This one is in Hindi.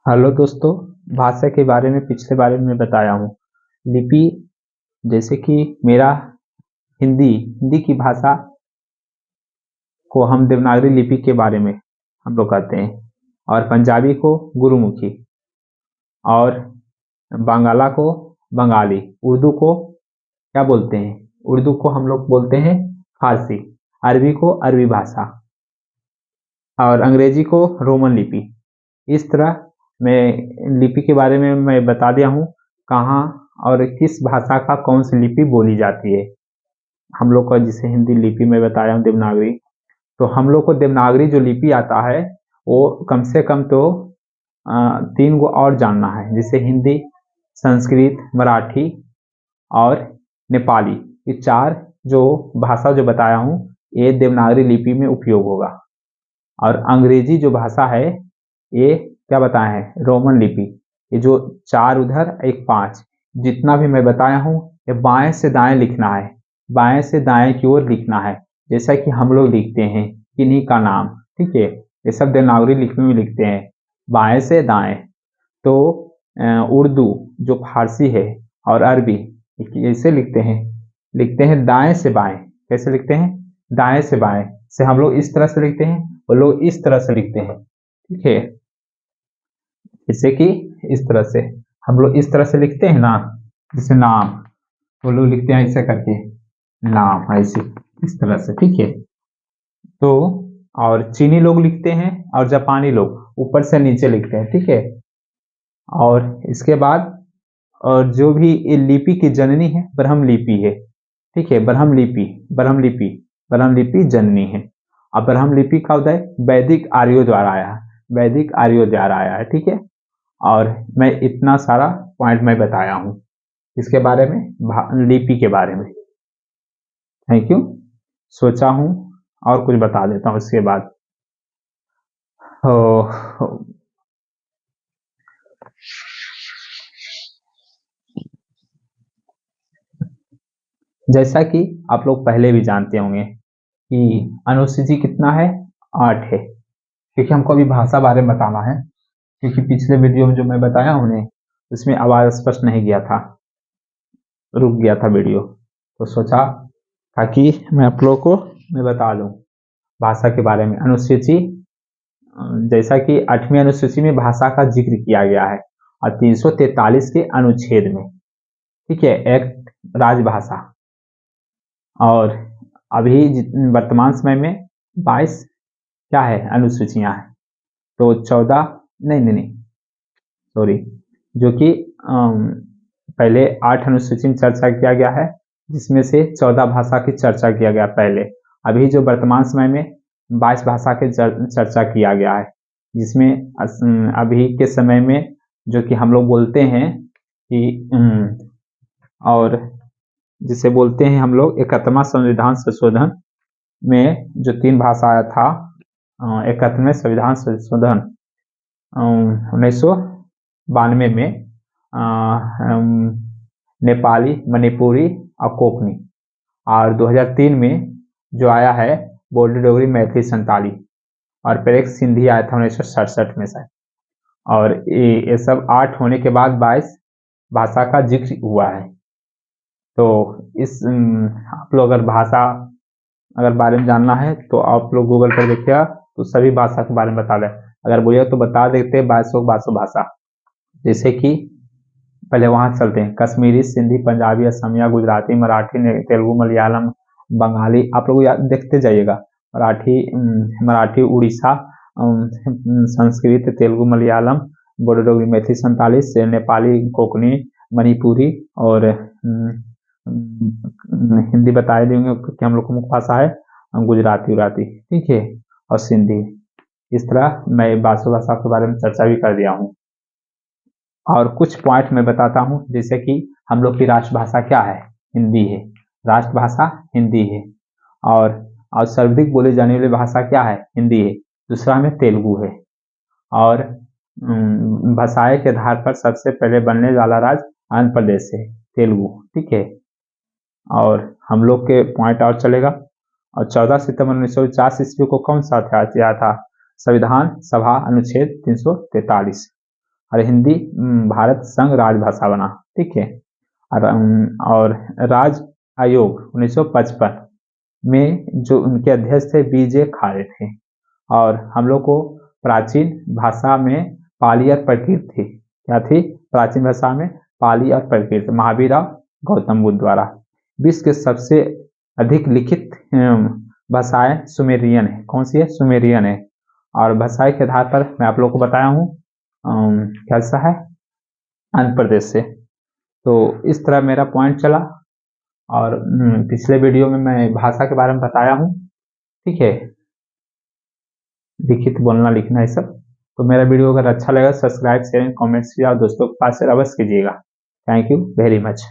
हेलो दोस्तों। भाषा के बारे में पिछले बारे में बताया हूँ। लिपि जैसे कि मेरा हिंदी हिंदी की भाषा को हम देवनागरी लिपि के बारे में हम लोग कहते हैं, और पंजाबी को गुरुमुखी, और बांग्ला को बंगाली, उर्दू को क्या बोलते हैं, उर्दू को हम लोग बोलते हैं फारसी, अरबी को अरबी भाषा, और अंग्रेजी को रोमन लिपि। इस तरह मैं लिपि के बारे में मैं बता दिया हूँ, कहाँ और किस भाषा का कौन सी लिपि बोली जाती है। हम लोग का जिसे हिंदी लिपि में बताया हूँ देवनागरी, तो हम लोग को देवनागरी जो लिपि आता है वो कम से कम तो 3 गो और जानना है, जैसे हिंदी, संस्कृत, मराठी और नेपाली। ये 4 जो भाषा जो बताया हूँ ये देवनागरी लिपि में उपयोग होगा। और अंग्रेजी जो भाषा है ये क्या बताए हैं, रोमन लिपि। ये जो 4 उधर 1 5 जितना भी मैं बताया हूँ ये बाएं से दाएं लिखना है, बाएं से दाएं की ओर लिखना है, जैसा कि हम लोग लिखते हैं किन्हीं का नाम। ठीक है, ये सब देवनागरी लिपि में लिखते हैं बाएं से दाएं। तो उर्दू जो फारसी है और अरबी ऐसे लिखते हैं दाएं से बाएं। कैसे लिखते हैं, दाएं से बाएं से हम लोग इस तरह से लिखते हैं, वो लोग इस तरह से लिखते हैं। ठीक है, जैसे कि इस तरह से हम लोग इस तरह से लिखते हैं ना, जैसे नाम, वो लोग लिखते हैं ऐसे करके नाम, ऐसे इस तरह से। ठीक है, तो और चीनी लोग लिखते हैं और जापानी लोग ऊपर से नीचे लिखते हैं। ठीक है, और इसके बाद और जो भी ये लिपि की जननी है ब्रह्म लिपि है। ठीक है, ब्रह्म लिपि जननी है। अब ब्रह्म लिपि का उदय वैदिक आर्यों द्वारा आया है, वैदिक आर्यों द्वारा आया है। ठीक है, और मैं इतना सारा पॉइंट मैं बताया हूँ इसके बारे में, लिपि के बारे में। Thank you. सोचा हूँ और कुछ बता देता हूँ इसके बाद। जैसा कि आप लोग पहले भी जानते होंगे कि अनुसूची कितना है, 8 है, क्योंकि हमको अभी भाषा बारे में बताना है, क्योंकि पिछले वीडियो में जो मैं बताया उन्हें उसमें आवाज़ स्पष्ट नहीं गया था, रुक गया था वीडियो, तो सोचा ताकि मैं आप लोगों को मैं बता दूं भाषा के बारे में। अनुसूची जैसा कि 8वीं अनुसूची में भाषा का जिक्र किया गया है, और 343 के अनुच्छेद में, ठीक है, एक्ट राजभाषा। और अभी वर्तमान समय में 22 क्या है अनुसूचियां हैं, तो 14 नहीं सॉरी, जो कि पहले 8 अनुसूची में चर्चा किया गया है, जिसमें से 14 भाषा की चर्चा किया गया पहले। अभी जो वर्तमान समय में 22 भाषा की चर्चा किया गया है, जिसमें अभी के समय में जो कि हम लोग बोलते हैं कि और जिसे बोलते हैं हम लोग 71वां संविधान संशोधन में जो 3 भाषा आया था, 71वें संविधान संशोधन 1992 में नेपाली, मणिपुरी और कोंकणी, और 2003 में जो आया है बोली डोगरी मैथिली संताली, और फिर एक सिंधी आया था 1967 में से। और ये सब 8 होने के बाद 22 भाषा का जिक्र हुआ है। तो इस आप लोग अगर भाषा अगर बारे में जानना है तो आप लोग गूगल पर देखिएगा, तो सभी भाषा के बारे में बता दें। अगर बोलिएगा तो बता देते हैं 22 भाषा, जैसे कि पहले वहाँ चलते हैं, कश्मीरी, सिंधी, पंजाबी, असमिया, गुजराती, मराठी, तेलुगु, मलयालम, बंगाली, आप लोग देखते जाइएगा। मराठी उड़ीसा, संस्कृत, तेलुगु, मलयालम, बोडो डोगरी मैथिली 47, नेपाली, कोंकणी, मणिपुरी, और हिंदी बता देंगे कि हम लोग को मुख्य भाषा है गुजराती उराती। ठीक है, और सिंधी। इस तरह मैं 22 भाषा के बारे में चर्चा भी कर दिया हूँ। और कुछ पॉइंट मैं बताता हूँ, जैसे कि हम लोग की राष्ट्रभाषा क्या है, हिंदी है, राष्ट्रभाषा हिंदी है। और सर्वाधिक बोली जाने वाली भाषा क्या है, हिंदी है। दूसरा में तेलुगु है। और भाषाएं के आधार पर सबसे पहले बनने वाला राज्य आंध्र प्रदेश है, तेलुगु। ठीक है, और हम लोग के पॉइंट और चलेगा। और 14 सितंबर 1950 ईस्वी को कौन सा हथियार किया था, संविधान सभा अनुच्छेद 343। और हिंदी भारत संघ राजभाषा बना, ठीक है। और राज्य आयोग 1955 में जो उनके अध्यक्ष थे बीजे खारे थे। और हम लोग को प्राचीन भाषा में पाली और प्राकृत थी, क्या थी? प्राचीन भाषा में पाली और प्राकृत, महावीर और गौतम बुद्ध द्वारा। विश्व के सबसे अधिक लिखित भाषाएं सुमेरियन है। कौन सी है? सुमेरियन है। और भाषाई के आधार पर मैं आप लोग को बताया हूँ कैसा है, आंध्र प्रदेश से। तो इस तरह मेरा पॉइंट चला। और पिछले वीडियो में मैं भाषा के बारे में बताया हूँ, ठीक है। लिखित बोलना लिखना है सब। तो मेरा वीडियो अगर अच्छा लगा सब्सक्राइब शेयर कमेंट्स किया और दोस्तों के पास शेयर अवश्य कीजिएगा। Thank you very much.